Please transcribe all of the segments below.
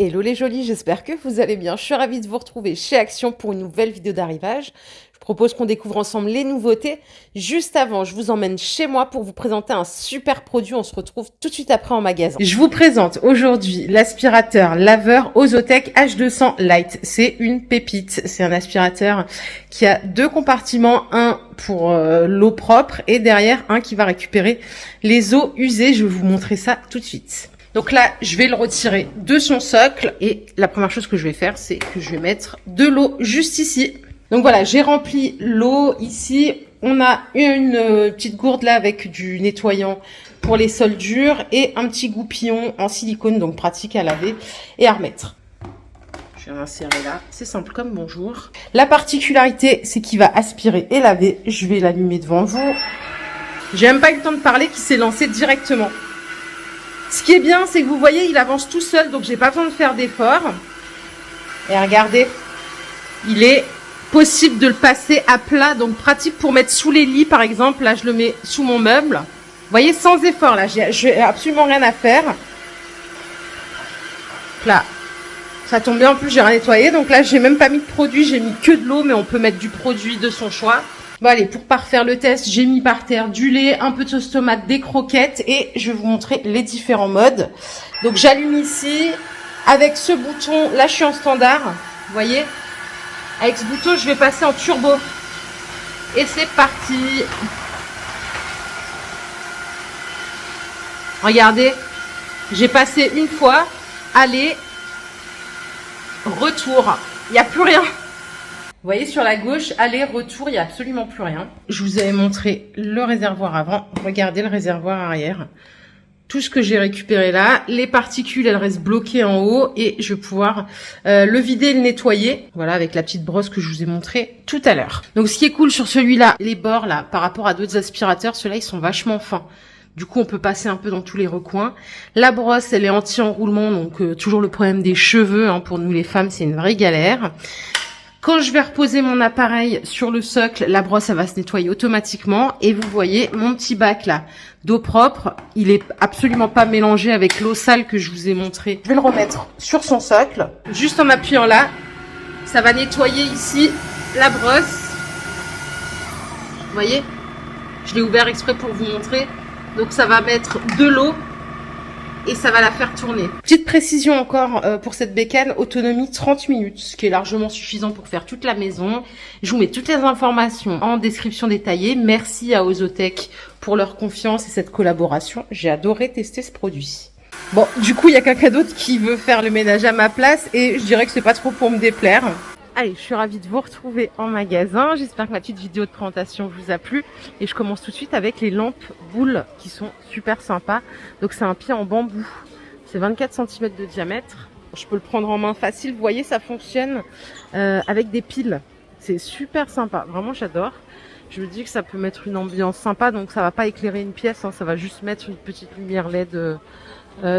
Hello les jolis, j'espère que vous allez bien. Je suis ravie de vous retrouver chez Action pour une nouvelle vidéo d'arrivage. Je propose qu'on découvre ensemble les nouveautés. Juste avant, je vous emmène chez moi pour vous présenter un super produit. On se retrouve tout de suite après en magasin. Je vous présente aujourd'hui l'aspirateur laveur Ozotec H200 Light. C'est une pépite. C'est un aspirateur qui a deux compartiments, un pour l'eau propre et derrière un qui va récupérer les eaux usées. Je vais vous montrer ça tout de suite. Donc là, je vais le retirer de son socle et la première chose que je vais faire, c'est que je vais mettre de l'eau juste ici. Donc voilà, j'ai rempli l'eau ici. On a une petite gourde là avec du nettoyant pour les sols durs et un petit goupillon en silicone, donc pratique à laver et à remettre. Je vais l'insérer là, c'est simple comme bonjour. La particularité, c'est qu'il va aspirer et laver. Je vais l'allumer devant vous. J'ai même pas eu le temps de parler qu'il s'est lancé directement. Ce qui est bien, c'est que vous voyez, il avance tout seul, donc j'ai pas besoin de faire d'effort. Et regardez, il est possible de le passer à plat, donc pratique pour mettre sous les lits, par exemple. Là, je le mets sous mon meuble. Vous voyez, sans effort, là, j'ai absolument rien à faire. Là, ça tombe bien, en plus, j'ai rien nettoyé. Donc là, j'ai même pas mis de produit, j'ai mis que de l'eau, mais on peut mettre du produit de son choix. Bon allez, pour parfaire le test, j'ai mis par terre du lait, un peu de sauce tomate, des croquettes et je vais vous montrer les différents modes. Donc j'allume ici, avec ce bouton, là je suis en standard, vous voyez. Avec ce bouton, je vais passer en turbo. Et c'est parti. Regardez, j'ai passé une fois, aller, retour, il n'y a plus rien. Vous voyez sur la gauche, aller-retour, il n'y a absolument plus rien. Je vous avais montré le réservoir avant. Regardez le réservoir arrière. Tout ce que j'ai récupéré là. Les particules, elles restent bloquées en haut. Et je vais pouvoir le vider et le nettoyer. Voilà, avec la petite brosse que je vous ai montré tout à l'heure. Donc ce qui est cool sur celui-là, les bords là, par rapport à d'autres aspirateurs, ceux-là, ils sont vachement fins. Du coup, on peut passer un peu dans tous les recoins. La brosse, elle est anti-enroulement. Donc toujours le problème des cheveux. Hein, pour nous les femmes, c'est une vraie galère. Quand je vais reposer mon appareil sur le socle, la brosse, elle va se nettoyer automatiquement. Et vous voyez, mon petit bac là, d'eau propre, il est absolument pas mélangé avec l'eau sale que je vous ai montré. Je vais le remettre sur son socle. Juste en appuyant là, ça va nettoyer ici la brosse. Vous voyez, je l'ai ouvert exprès pour vous montrer. Donc ça va mettre de l'eau. Et ça va la faire tourner. Petite précision encore pour cette bécane, autonomie 30 minutes, ce qui est largement suffisant pour faire toute la maison. Je vous mets toutes les informations en description détaillée. Merci à Ozotec pour leur confiance et cette collaboration. J'ai adoré tester ce produit. Bon, du coup, il y a quelqu'un d'autre qui veut faire le ménage à ma place et je dirais que c'est pas trop pour me déplaire. Allez, je suis ravie de vous retrouver en magasin. J'espère que ma petite vidéo de présentation vous a plu. Et je commence tout de suite avec les lampes boules qui sont super sympas. Donc c'est un pied en bambou. C'est 24 cm de diamètre. Je peux le prendre en main facile. Vous voyez, ça fonctionne avec des piles. C'est super sympa. Vraiment, j'adore. Je me dis que ça peut mettre une ambiance sympa. Donc ça va pas éclairer une pièce. Hein, ça va juste mettre une petite lumière LED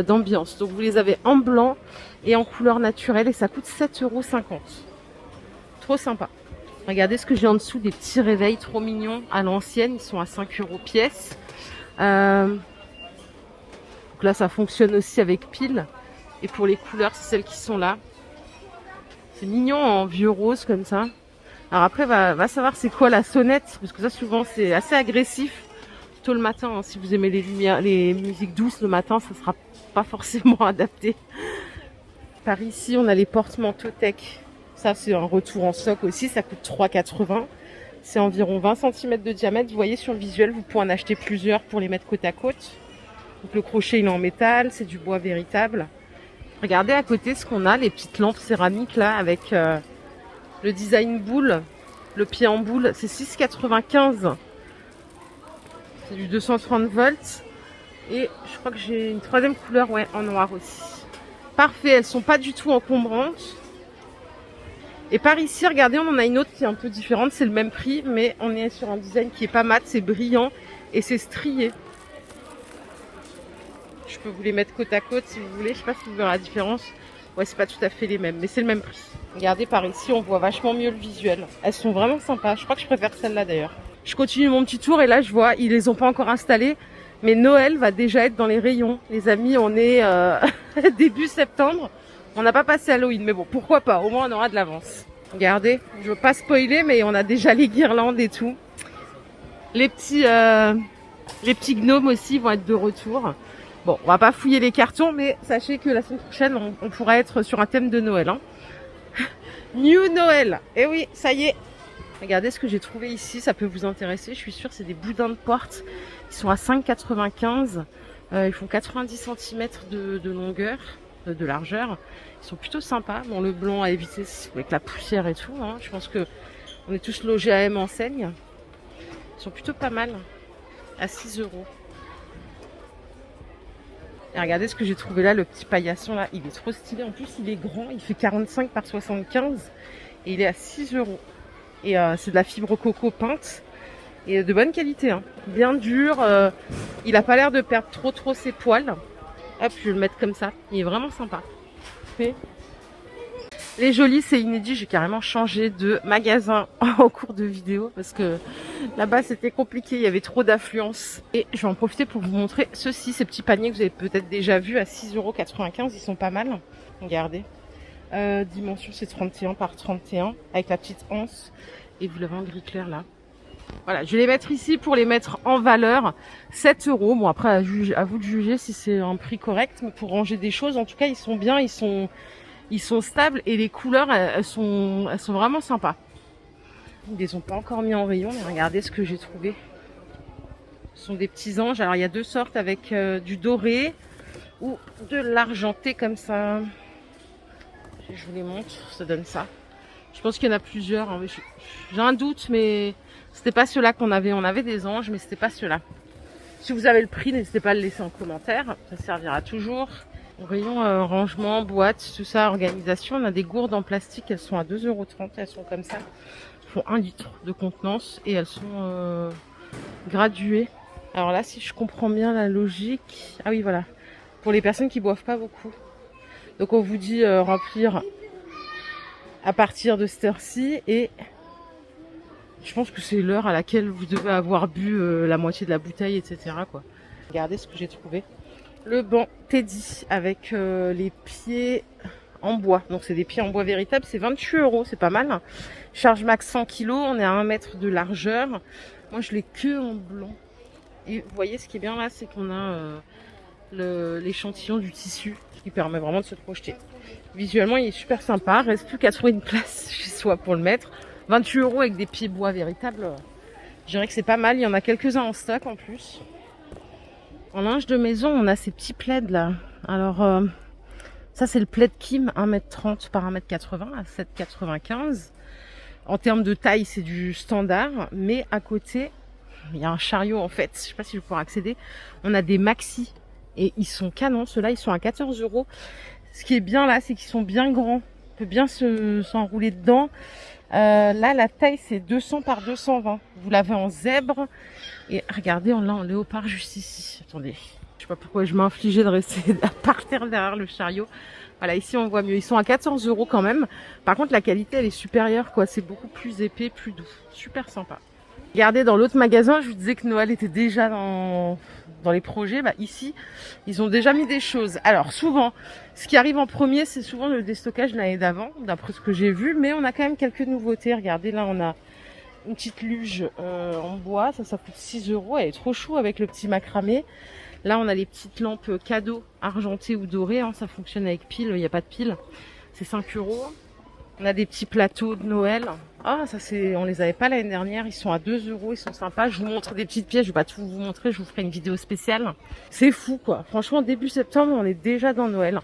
d'ambiance. Donc vous les avez en blanc et en couleur naturelle. Et ça coûte 7,50 €. Trop sympa. Regardez ce que j'ai en dessous, des petits réveils trop mignons à l'ancienne. Ils sont à 5 € pièce. Donc là, ça fonctionne aussi avec pile. Et pour les couleurs, c'est celles qui sont là. C'est mignon en vieux rose comme ça. Alors après, va savoir c'est quoi la sonnette. Parce que ça, souvent, c'est assez agressif. Tôt le matin, hein, si vous aimez les lumières, les musiques douces le matin, ça sera pas forcément adapté. Par ici, on a les porte-manteaux tech. Ça, c'est un retour en stock aussi. Ça coûte 3,80 €. C'est environ 20 cm de diamètre. Vous voyez sur le visuel, vous pouvez en acheter plusieurs pour les mettre côte à côte. Donc le crochet, il est en métal. C'est du bois véritable. Regardez à côté ce qu'on a. Les petites lampes céramiques là avec le design boule. Le pied en boule. C'est 6,95 €. C'est du 230 volts. Et je crois que j'ai une troisième couleur en noir aussi. Parfait. Elles sont pas du tout encombrantes. Et par ici, regardez, on en a une autre qui est un peu différente. C'est le même prix, mais on est sur un design qui est pas mat, c'est brillant et c'est strié. Je peux vous les mettre côte à côte si vous voulez. Je sais pas si vous verrez la différence. Ouais, c'est pas tout à fait les mêmes, mais c'est le même prix. Regardez, par ici, on voit vachement mieux le visuel. Elles sont vraiment sympas. Je crois que je préfère celle-là d'ailleurs. Je continue mon petit tour et là, je vois, ils les ont pas encore installés. Mais Noël va déjà être dans les rayons. Les amis, on est début septembre. On n'a pas passé Halloween, mais bon, pourquoi pas, au moins on aura de l'avance. Regardez, je veux pas spoiler, mais on a déjà les guirlandes et tout. Les petits gnomes aussi vont être de retour. Bon, on va pas fouiller les cartons, mais sachez que la semaine prochaine, on pourra être sur un thème de Noël. Hein. New Noël. Et oui, ça y est. Regardez ce que j'ai trouvé ici, ça peut vous intéresser. Je suis sûre, c'est des boudins de porte. Ils sont à 5,95. Ils font 90 cm de longueur, de largeur. Ils sont plutôt sympas. Bon, le blanc à éviter avec la poussière et tout. Hein. Je pense que on est tous logés à M enseigne. Ils sont plutôt pas mal. À 6 euros. Et regardez ce que j'ai trouvé là, le petit paillasson là. Il est trop stylé. En plus, il est grand. Il fait 45 par 75. Et il est à 6 euros. Et c'est de la fibre coco peinte. Et de bonne qualité. Hein. Bien dur. Il a pas l'air de perdre trop ses poils. Hop, je vais le mettre comme ça. Il est vraiment sympa. Et les jolis, c'est inédit. J'ai carrément changé de magasin en cours de vidéo parce que là-bas c'était compliqué. Il y avait trop d'affluence. Et je vais en profiter pour vous montrer ceux-ci, ces petits paniers que vous avez peut-être déjà vus à 6,95 €. Ils sont pas mal. Regardez. Dimension, c'est 31 par 31 avec la petite anse. Et vous l'avez en gris clair là. Voilà, je vais les mettre ici pour les mettre en valeur. 7 €. Bon, après, à vous de juger si c'est un prix correct. Mais pour ranger des choses, en tout cas, ils sont bien, ils sont stables. Et les couleurs, elles sont vraiment sympas. Ils les ont pas encore mis en rayon, mais regardez ce que j'ai trouvé. Ce sont des petits anges. Alors, il y a deux sortes avec du doré ou de l'argenté comme ça. Je vous les montre, ça donne ça. Je pense qu'il y en a plusieurs. Hein, j'ai un doute, mais c'était pas ceux-là qu'on avait. On avait des anges, mais c'était pas ceux-là. Si vous avez le prix, n'hésitez pas à le laisser en commentaire. Ça servira toujours. Rayon rangement, boîte, tout ça, organisation. On a des gourdes en plastique. Elles sont à 2,30 €. Elles sont comme ça. Elles font 1 litre de contenance et elles sont graduées. Alors là, si je comprends bien la logique... Ah oui, voilà. Pour les personnes qui boivent pas beaucoup. Donc on vous dit remplir à partir de cette heure-ci et je pense que c'est l'heure à laquelle vous devez avoir bu la moitié de la bouteille, etc. quoi. Regardez ce que j'ai trouvé. Le banc Teddy avec les pieds en bois. Donc c'est des pieds en bois véritables, c'est 28 €, c'est pas mal. Charge max 100 kg, on est à 1 mètre de largeur. Moi je l'ai que en blanc. Et vous voyez ce qui est bien là, c'est qu'on a l'échantillon du tissu qui permet vraiment de se projeter. Visuellement, il est super sympa. Reste plus qu'à trouver une place chez soi pour le mettre. 28 € avec des pieds bois véritables. Je dirais que c'est pas mal. Il y en a quelques-uns en stock en plus. En linge de maison, on a ces petits plaids là. Alors, ça c'est le plaid Kim, 1,30 m par 1,80 m à 7,95 €. En termes de taille, c'est du standard. Mais à côté, il y a un chariot en fait. Je sais pas si je vais pouvoir accéder. On a des maxi. Et ils sont canons. Ceux-là, ils sont à 14 €. Ce qui est bien là, c'est qu'ils sont bien grands. On peut bien s'enrouler dedans. Là, la taille, c'est 200 par 220. Vous l'avez en zèbre. Et regardez, on l'a en léopard juste ici. Attendez. Je sais pas pourquoi je m'ai infligé de rester par terre derrière le chariot. Voilà, ici, on voit mieux. Ils sont à 14 € quand même. Par contre, la qualité, elle est supérieure, quoi. C'est beaucoup plus épais, plus doux. Super sympa. Regardez, dans l'autre magasin, je vous disais que Noël était déjà dans les projets. Bah, ici, ils ont déjà mis des choses. Alors, souvent, ce qui arrive en premier, c'est souvent le déstockage de l'année d'avant, d'après ce que j'ai vu. Mais on a quand même quelques nouveautés. Regardez, là, on a une petite luge en bois. Ça coûte 6 €. Elle est trop chou avec le petit macramé. Là, on a les petites lampes cadeaux argentées ou dorées. Hein. Ça fonctionne avec pile. Il n'y a pas de pile. C'est 5 €. On a des petits plateaux de Noël. Ah, ça c'est, on les avait pas l'année dernière. Ils sont à 2 €. Ils sont sympas. Je vous montre des petites pièces. Je vais pas tout vous montrer. Je vous ferai une vidéo spéciale. C'est fou, quoi. Franchement, début septembre, on est déjà dans Noël.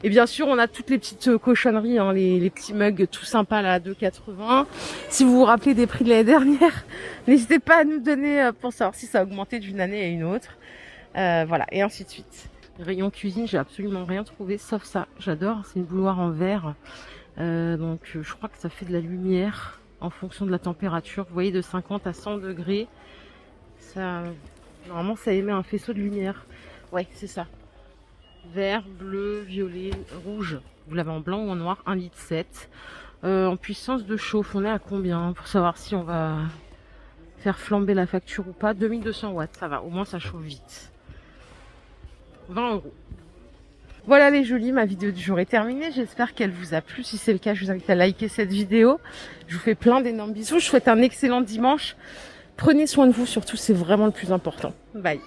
Et bien sûr, on a toutes les petites cochonneries, hein, les petits mugs tout sympas là à 2,80 €. Si vous vous rappelez des prix de l'année dernière, n'hésitez pas à nous donner pour savoir si ça a augmenté d'une année à une autre. Voilà, et ainsi de suite. Rayon cuisine, j'ai absolument rien trouvé sauf ça. J'adore. C'est une bouilloire en verre. Donc je crois que ça fait de la lumière en fonction de la température. Vous voyez, de 50 à 100 degrés. Ça, normalement, ça émet un faisceau de lumière. Ouais, c'est ça. Vert, bleu, violet, rouge. Vous l'avez en blanc ou en noir. 1,7 litre. En puissance de chauffe, on est à combien pour savoir si on va faire flamber la facture ou pas? 2200 watts, ça va. Au moins, ça chauffe vite. 20 €. Voilà les jolies, ma vidéo du jour est terminée. J'espère qu'elle vous a plu. Si c'est le cas, je vous invite à liker cette vidéo. Je vous fais plein d'énormes bisous. Je vous souhaite un excellent dimanche. Prenez soin de vous, surtout, c'est vraiment le plus important. Bye.